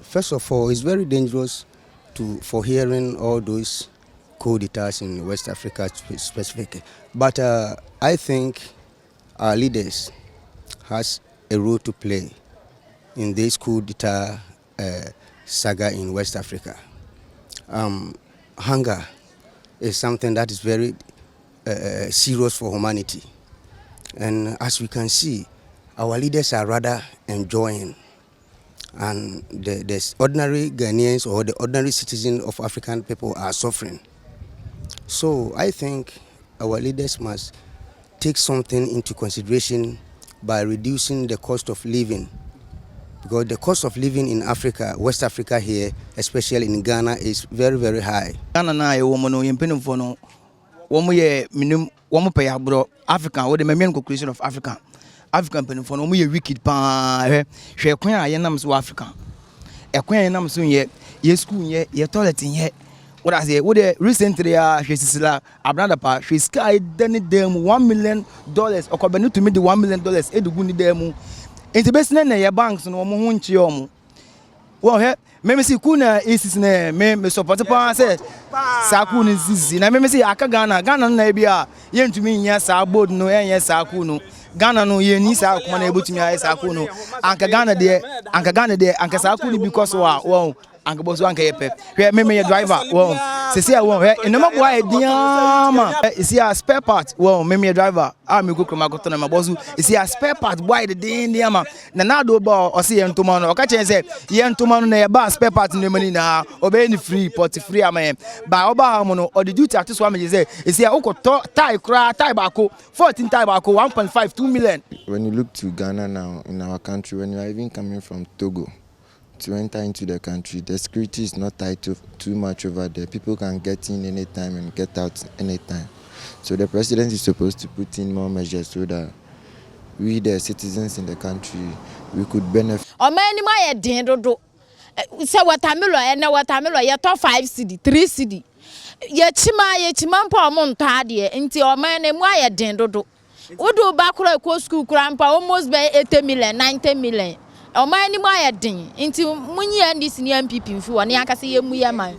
First of all, it's very dangerous for hearing all those coup d'etats in West Africa specifically. But I think our leaders has a role to play in this coup d'etat saga in West Africa. Hunger is something that is very serious for humanity. And as we can see, our leaders are rather enjoying, and the ordinary Ghanaians or the ordinary citizens of African people are suffering. So I think our leaders must take something into consideration by reducing the cost of living, because the cost of living in Africa, West Africa here, especially in Ghana, is very, very high. Ghana na woman no yempene for no woman ye minimum woman pay abro African or the main conclusion of African penny for no wicked pa hwe kwan aye nam so Africa e kwan nam so ye school ye toilet ye what I say what recently hwe sisila abranda pa hwe sky deni dem $1 million okobenu to me the $1 million edugu ni dem enti besina na ye banks no mo ho nchi omo wo he me see kuna isis na me support pa say saku ni zizi na me see aka Ghana na bia ye ntumi nya sa board no ye saku no Ghana no ye ni sa kuma na ebotumi aye saku no anka Ghana de anka saku ni because wa anka boso anka ye pe me ye driver wo se see wo he enema boa e diama see a spare part wo me driver me go kroma go to na boso see a spare part boy the diama na do ba o se ye ntoma no o ka chen say ye ntoma no na ye ba spare part no mani na obe ni free ama ba oba mo no o the duty at so am say see a ukoto tie kra tie bako 14 tie bako 1.5 2 million. When you look to Ghana now in our country, when you are even coming from Togo to enter into the country, the security is not tight too much over there. People can get in anytime and get out anytime. So the president is supposed to put in more measures so that we, the citizens in the country, we could benefit. Say watermelon ye to 5 cedi 3 cedi ye chima mpa omonto ade nti o man na mu aye den dodo wodo ba kura ko school kura mpa almost be 80 million 90 million o man ni mu aye den nti munyi ndc ni MPP mfi woni akase ye mu ye man.